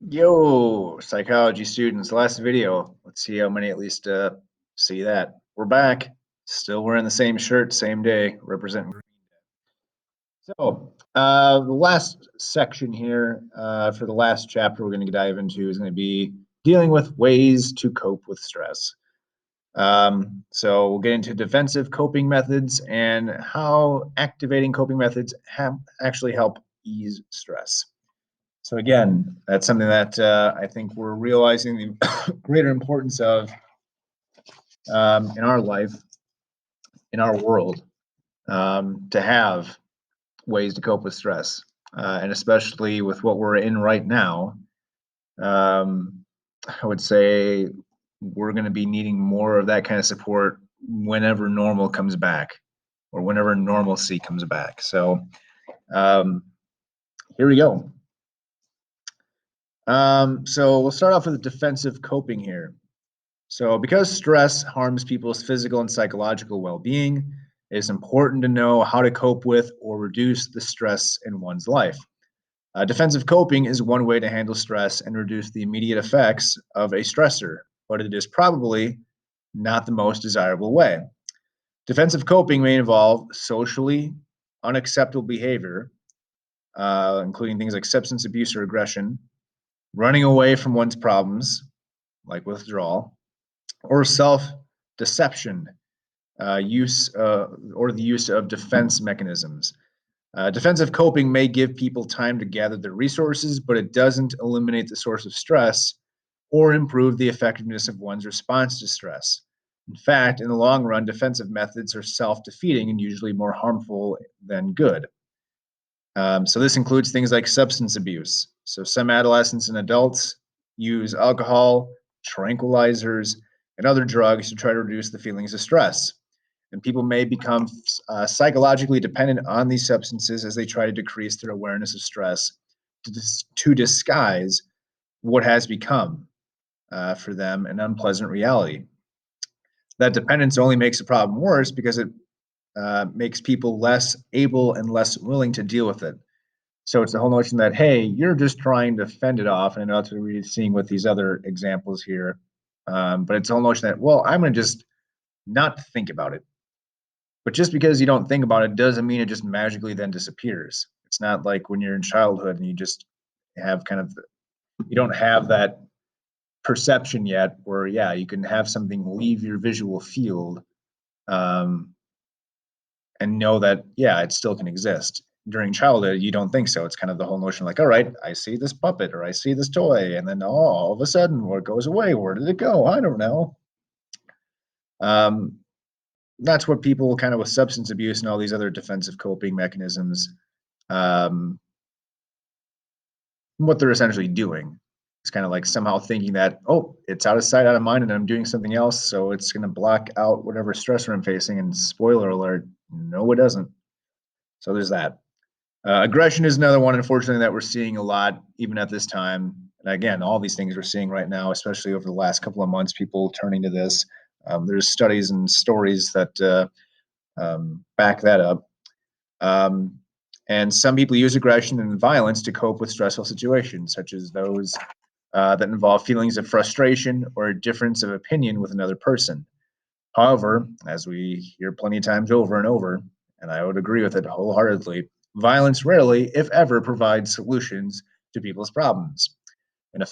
Yo, psychology students, last video. Let's see how many at least see that. We're back. Still wearing the same shirt, same day, representing. So, the last section here for the last chapter we're going to dive into is going to be dealing with ways to cope with stress. So we'll get into defensive coping methods and how activating coping methods actually help ease stress. So again, that's something that I think we're realizing the greater importance of in our life, in our world, to have ways to cope with stress, and especially with what we're in right now. Um, I would say we're going to be needing more of that kind of support whenever normal comes back, or whenever normalcy comes back. So um, here we go. So we'll start off with defensive coping here. So, because stress harms people's physical and psychological well being, it is important to know how to cope with or reduce the stress in one's life. Defensive coping is one way to handle stress and reduce the immediate effects of a stressor, but it is probably not the most desirable way. Defensive coping may involve socially unacceptable behavior, including things like substance abuse or aggression, running away from one's problems, like withdrawal, or self deception, use or the use of defense mechanisms. Defensive coping may give people time to gather their resources, but it doesn't eliminate the source of stress or improve the effectiveness of one's response to stress. In fact, in the long run, defensive methods are self defeating and usually more harmful than good. So, this includes things like substance abuse. So, some adolescents and adults use alcohol, tranquilizers, and other drugs to try to reduce the feelings of stress. And people may become psychologically dependent on these substances as they try to decrease their awareness of stress to disguise what has become for them an unpleasant reality. That dependence only makes the problem worse because it makes people less able and less willing to deal with it. So it's the whole notion that, hey, you're just trying to fend it off. And I know that's what we're seeing with these other examples here. But it's the whole notion that, well, I'm going to just not think about it. But just because you don't think about it doesn't mean it just magically then disappears. It's not like when you're in childhood and you just have kind of, you don't have that perception yet where, yeah, you can have something leave your visual field, um, and know that, yeah, it still can exist. During childhood, you don't think so. It's kind of the whole notion like, all right, I see this puppet or I see this toy, and then all of a sudden, where it goes away, where did it go? I don't know. Um, that's what people kind of with substance abuse and all these other defensive coping mechanisms, um, what they're essentially doing. It's kind of like somehow thinking that, oh, it's out of sight, out of mind, and I'm doing something else, so it's going to block out whatever stressor I'm facing. And spoiler alert, no, it doesn't. So there's that. Aggression is another one, unfortunately, that we're seeing a lot, even at this time. And again, all these things we're seeing right now, especially over the last couple of months, people turning to this. There's studies and stories that back that up. Um, and some people use aggression and violence to cope with stressful situations, such as those that involve feelings of frustration or a difference of opinion with another person. However, as we hear plenty of times over and over, and I would agree with it wholeheartedly, violence rarely, if ever, provides solutions to people's problems. And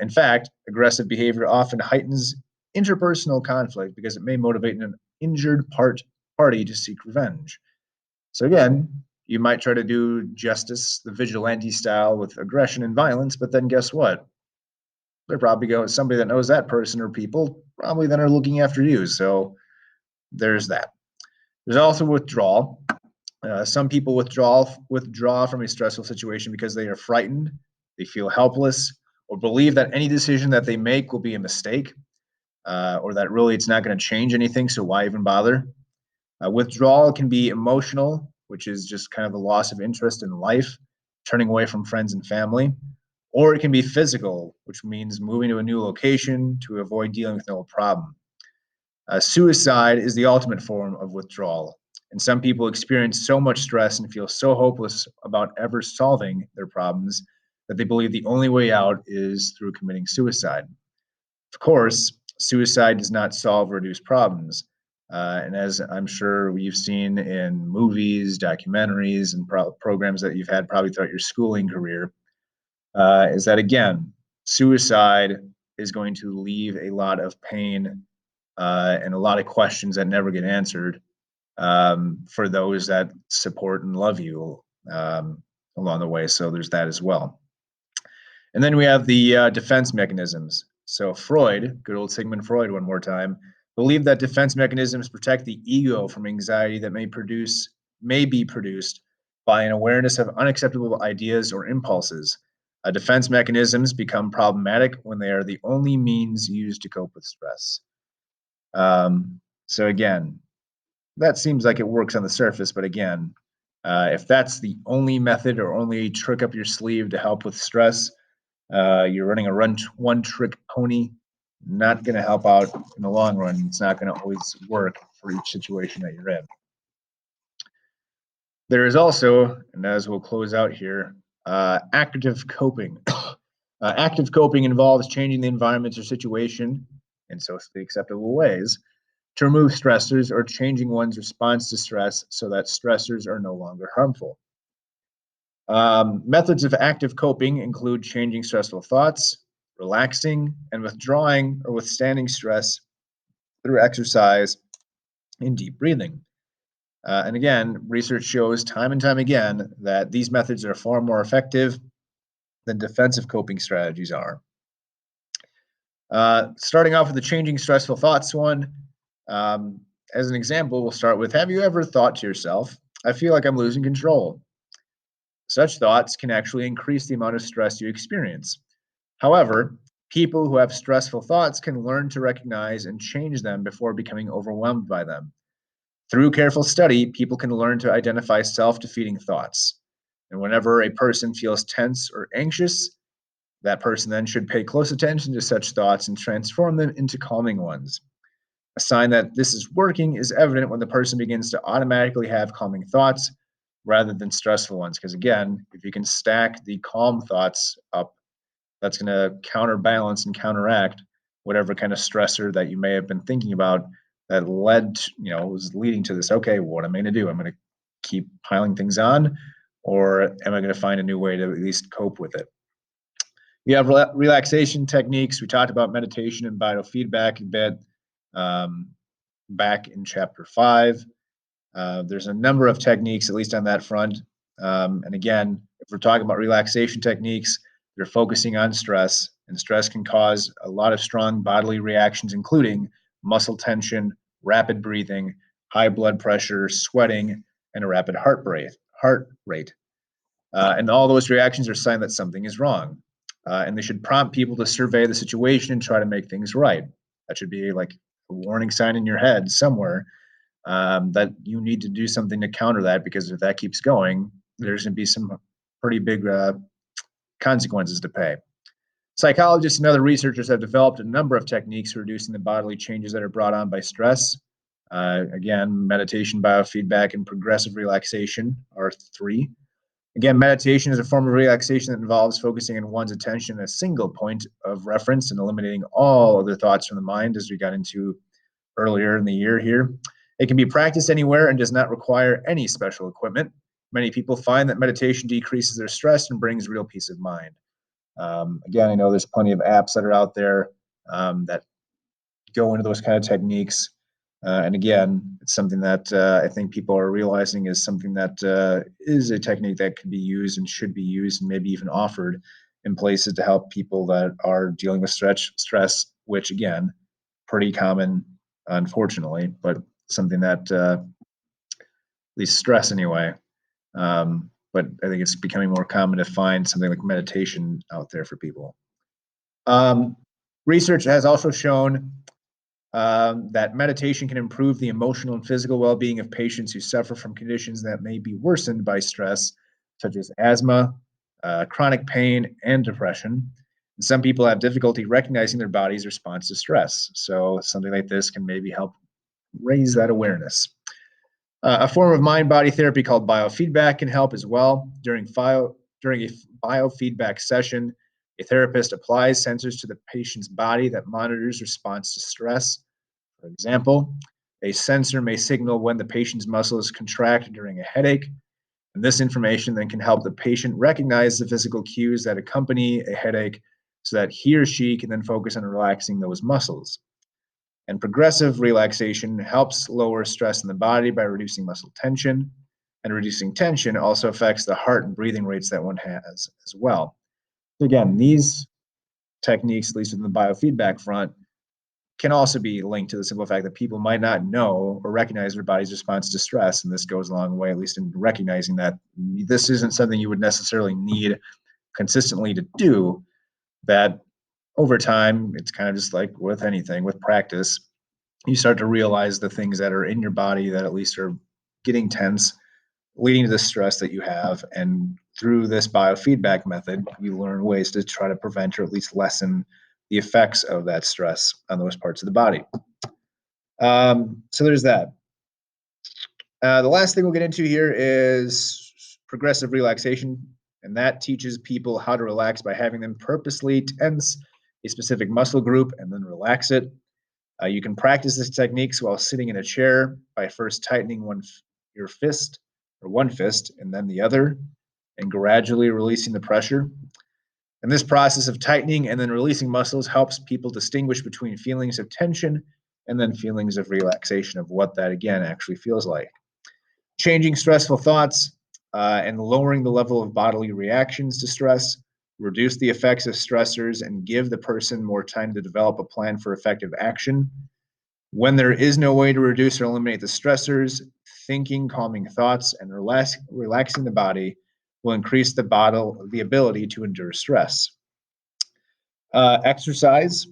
in fact, aggressive behavior often heightens interpersonal conflict because it may motivate an injured party to seek revenge. So again, you might try to do justice, the vigilante style, with aggression and violence, but then guess what? They're probably going somebody that knows that person or people probably then are looking after you. So there's that. There's also withdrawal. Some people withdraw from a stressful situation because they are frightened, they feel helpless, or believe that any decision that they make will be a mistake, or that really it's not going to change anything. So why even bother? Withdrawal can be emotional, which is just kind of the loss of interest in life, turning away from friends and family, or it can be physical, which means moving to a new location to avoid dealing with an old problem. Suicide is the ultimate form of withdrawal, and some people experience so much stress and feel so hopeless about ever solving their problems that they believe the only way out is through committing suicide. Of course, suicide does not solve or reduce problems. And as I'm sure you've seen in movies, documentaries, and programs that you've had probably throughout your schooling career, is that again, suicide is going to leave a lot of pain and a lot of questions that never get answered for those that support and love you along the way. So there's that as well. And then we have the defense mechanisms. So Freud, good old Sigmund Freud, one more time, believed that defense mechanisms protect the ego from anxiety that may be produced by an awareness of unacceptable ideas or impulses. Defense mechanisms become problematic when they are the only means used to cope with stress. So again, that seems like it works on the surface, but again, if that's the only method or only trick up your sleeve to help with stress, you're running a one-trick pony, not going to help out in the long run. It's not going to always work for each situation that you're in. There is also, and as we'll close out here, active coping. Active coping involves changing the environment or situation in socially acceptable ways to remove stressors or changing one's response to stress so that stressors are no longer harmful. Methods of active coping include changing stressful thoughts, relaxing, and withdrawing or withstanding stress through exercise and deep breathing. And again, research shows time and time again that these methods are far more effective than defensive coping strategies are. Starting off with the changing stressful thoughts one, as an example, we'll start with, have you ever thought to yourself, I feel like I'm losing control? Such thoughts can actually increase the amount of stress you experience. However, people who have stressful thoughts can learn to recognize and change them before becoming overwhelmed by them. Through careful study, people can learn to identify self-defeating thoughts. And whenever a person feels tense or anxious, that person then should pay close attention to such thoughts and transform them into calming ones. A sign that this is working is evident when the person begins to automatically have calming thoughts rather than stressful ones. Because again, if you can stack the calm thoughts up, that's going to counterbalance and counteract whatever kind of stressor that you may have been thinking about that was leading to this. Okay, what am I going to do? I'm going to keep piling things on, or am I going to find a new way to at least cope with it? You have relaxation techniques. We talked about meditation and biofeedback a bit back in chapter 5. There's a number of techniques, at least on that front. And again, if we're talking about relaxation techniques, they're focusing on stress, and stress can cause a lot of strong bodily reactions, including muscle tension, rapid breathing, high blood pressure, sweating, and a rapid heart rate. And all those reactions are a sign that something is wrong. And they should prompt people to survey the situation and try to make things right. That should be like a warning sign in your head somewhere that you need to do something to counter that, because if that keeps going, there's going to be some pretty big consequences to pay. Psychologists and other researchers have developed a number of techniques for reducing the bodily changes that are brought on by stress. Again, meditation, biofeedback, and progressive relaxation are 3. Again, meditation is a form of relaxation that involves focusing on one's attention at a single point of reference and eliminating all other thoughts from the mind, as we got into earlier in the year here. It can be practiced anywhere and does not require any special equipment. Many people find that meditation decreases their stress and brings real peace of mind. Again, I know there's plenty of apps that are out there that go into those kind of techniques. And again, it's something that I think people are realizing is something that is a technique that could be used and should be used and maybe even offered in places to help people that are dealing with stress, which again, pretty common, unfortunately, but something that, at least stress anyway. But I think it's becoming more common to find something like meditation out there for people. Research has also shown that meditation can improve the emotional and physical well-being of patients who suffer from conditions that may be worsened by stress, such as asthma, chronic pain, and depression. And some people have difficulty recognizing their body's response to stress. So something like this can maybe help raise that awareness. A form of mind-body therapy called biofeedback can help as well. During biofeedback session, a therapist applies sensors to the patient's body that monitors response to stress. For example, a sensor may signal when the patient's muscles contract during a headache, and this information then can help the patient recognize the physical cues that accompany a headache so that he or she can then focus on relaxing those muscles. And progressive relaxation helps lower stress in the body by reducing muscle tension. And reducing tension also affects the heart and breathing rates that one has as well. So again, these techniques, at least in the biofeedback front, can also be linked to the simple fact that people might not know or recognize their body's response to stress. And this goes a long way, at least in recognizing that this isn't something you would necessarily need consistently to do, that over time, it's kind of just like with anything, with practice, you start to realize the things that are in your body that at least are getting tense, leading to the stress that you have. And through this biofeedback method, you learn ways to try to prevent or at least lessen the effects of that stress on those parts of the body. So there's that. The last thing we'll get into here is progressive relaxation, and that teaches people how to relax by having them purposely tense a specific muscle group and then relax it. You can practice this techniques while sitting in a chair by first tightening your fist or one fist and then the other, and gradually releasing the pressure. And this process of tightening and then releasing muscles helps people distinguish between feelings of tension and then feelings of relaxation, of what that again actually feels like. Changing stressful thoughts and lowering the level of bodily reactions to stress reduce the effects of stressors and give the person more time to develop a plan for effective action. When there is no way to reduce or eliminate the stressors, thinking calming thoughts and relaxing the body will increase the ability to endure stress. Exercise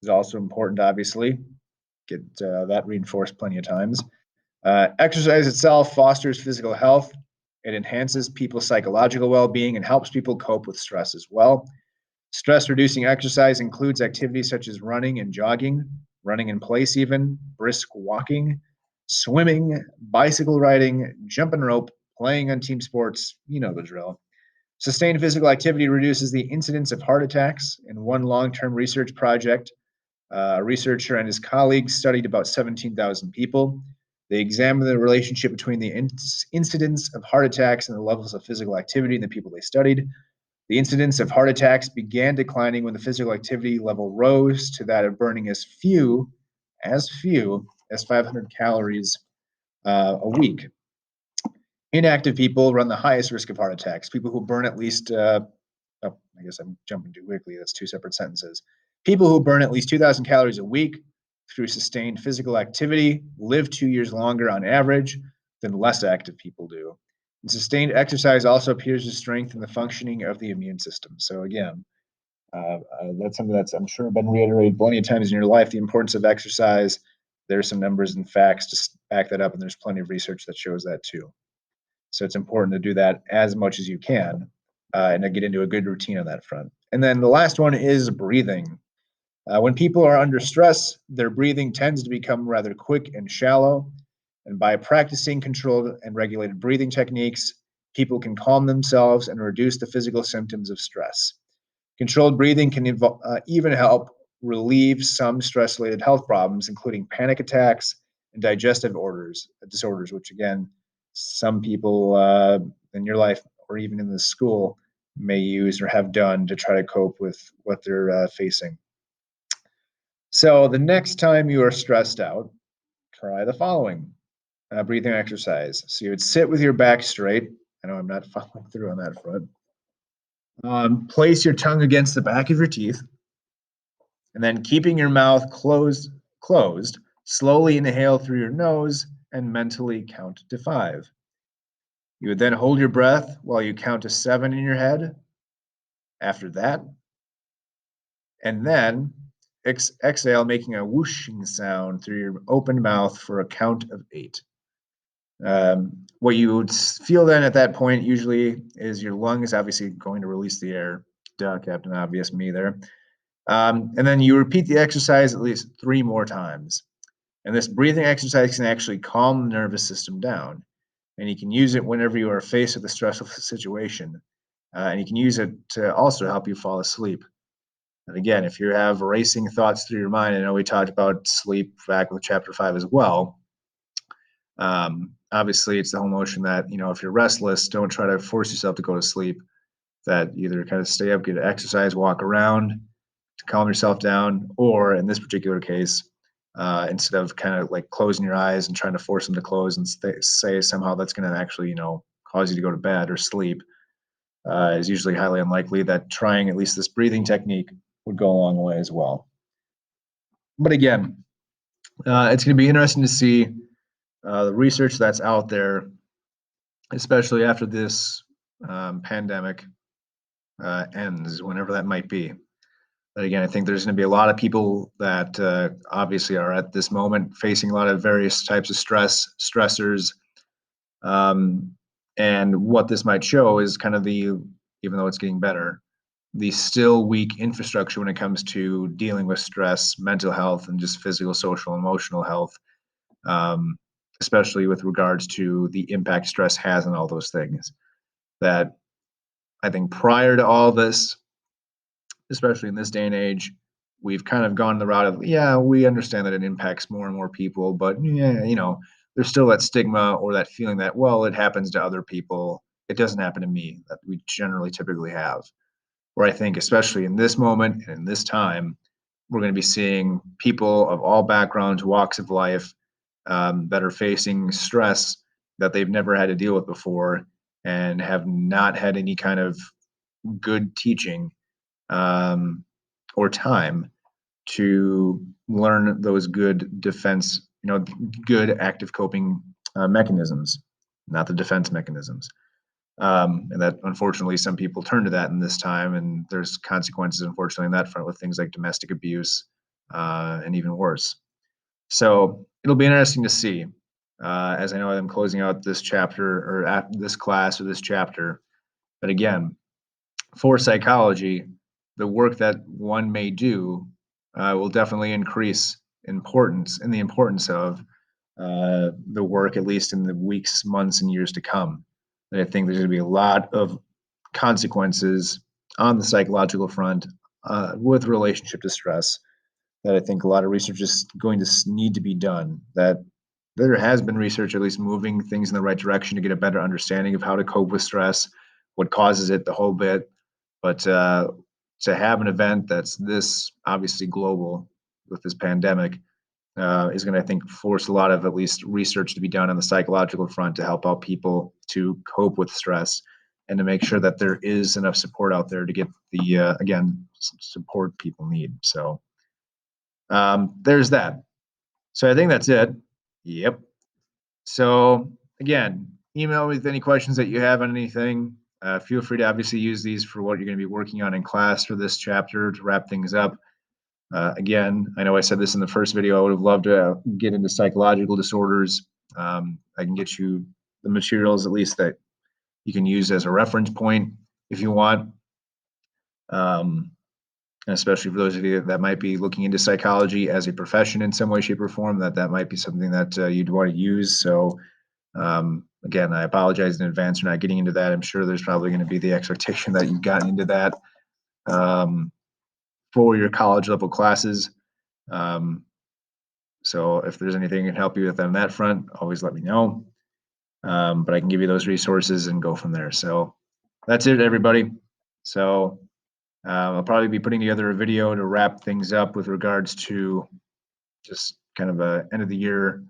is also important, obviously. Get that reinforced plenty of times. Exercise itself fosters physical health. It enhances people's psychological well-being and helps people cope with stress as well. Stress-reducing exercise includes activities such as running and jogging, running in place even, brisk walking, swimming, bicycle riding, jumping rope, playing on team sports, you know the drill. Sustained physical activity reduces the incidence of heart attacks. In one long-term research project, a researcher and his colleagues studied about 17,000 people. They examined the relationship between the incidence of heart attacks and the levels of physical activity in the people they studied. The incidence of heart attacks began declining when the physical activity level rose to that of burning as few as 500 calories a week. Inactive people run the highest risk of heart attacks. People who burn at least, I guess I'm jumping too quickly. That's two separate sentences. People who burn at least 2,000 calories a week through sustained physical activity live 2 years longer on average than less active people do. And sustained exercise also appears to strengthen the functioning of the immune system. So again, that's something that's, I'm sure, been reiterated plenty of times in your life, the importance of exercise. There's some numbers and facts to back that up, and there's plenty of research that shows that too. So it's important to do that as much as you can and to get into a good routine on that front. And then the last one is breathing. When people are under stress, their breathing tends to become rather quick and shallow. And by practicing controlled and regulated breathing techniques, people can calm themselves and reduce the physical symptoms of stress. Controlled breathing can even help relieve some stress-related health problems, including panic attacks and digestive disorders, which again, some people in your life or even in the school may use or have done to try to cope with what they're facing. So the next time you are stressed out, try the following breathing exercise. So you would sit with your back straight. I know I'm not following through on that front. Place your tongue against the back of your teeth, and then keeping your mouth closed, slowly inhale through your nose and mentally count to 5. You would then hold your breath while you count to 7 in your head. After that, and then exhale, making a whooshing sound through your open mouth for a count of 8. What you would feel then at that point usually is your lungs obviously going to release the air. Duh, Captain Obvious, me there. And then you repeat the exercise at least 3 more times. And this breathing exercise can actually calm the nervous system down. And you can use it whenever you are faced with a stressful situation. and you can use it to also help you fall asleep. And again, if you have racing thoughts through your mind, I know we talked about sleep back with chapter 5 as well. Obviously, it's the whole notion that, if you're restless, don't try to force yourself to go to sleep. That either kind of stay up, get exercise, walk around to calm yourself down, or in this particular case, instead of kind of like closing your eyes and trying to force them to close and say somehow that's going to actually, cause you to go to bed or sleep, is usually highly unlikely. That trying at least this breathing technique would go a long way as well. But again, it's going to be interesting to see the research that's out there, especially after this pandemic ends, whenever that might be. But again, I think there's going to be a lot of people that obviously are at this moment facing a lot of various types of stressors. Um, and what this might show is kind of even though it's getting better, the still weak infrastructure when it comes to dealing with stress, mental health, and just physical, social, emotional health, um, especially with regards to the impact stress has on all those things. That I think prior to all this, especially in this day and age, we've kind of gone the route of, yeah, we understand that it impacts more and more people, but yeah, there's still that stigma or that feeling that, well, it happens to other people. It doesn't happen to me, that we generally typically have. Where I think, especially in this moment and in this time, we're going to be seeing people of all backgrounds, walks of life, that are facing stress that they've never had to deal with before and have not had any kind of good teaching, um, or time to learn those good defense, good active coping mechanisms, not the defense mechanisms. And that unfortunately some people turn to that in this time, and there's consequences, unfortunately, on that front with things like domestic abuse, and even worse. So it'll be interesting to see, as I know I'm closing out this chapter or at this class or this chapter. But again, for psychology, the work that one may do will definitely increase importance in the importance of the work, at least in the weeks, months, and years to come. And I think there's going to be a lot of consequences on the psychological front with relationship to stress that I think a lot of research is going to need to be done. That there has been research at least moving things in the right direction to get a better understanding of how to cope with stress, what causes it, the whole bit. But to have an event that's this obviously global with this pandemic is going to, I think, force a lot of at least research to be done on the psychological front to help out people to cope with stress and to make sure that there is enough support out there to get the, again, support people need. So there's that. So I think that's it. Yep. So again, email me with any questions that you have on anything. Feel free to obviously use these for what you're going to be working on in class for this chapter to wrap things up. Again, I know I said this in the first video. I would have loved to get into psychological disorders. I can get you the materials at least that you can use as a reference point if you want. And especially for those of you that might be looking into psychology as a profession in some way, shape, or form, that might be something that you'd want to use. So again, I apologize in advance for not getting into that. I'm sure there's probably going to be the expectation that you've gotten into that for your college level classes. So if there's anything I can help you with on that front, always let me know. But I can give you those resources and go from there. So that's it, everybody. So I'll probably be putting together a video to wrap things up with regards to just kind of a end of the year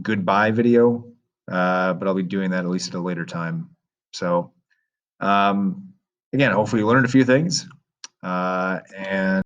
goodbye video. But I'll be doing that at least at a later time. So again, hopefully you learned a few things. And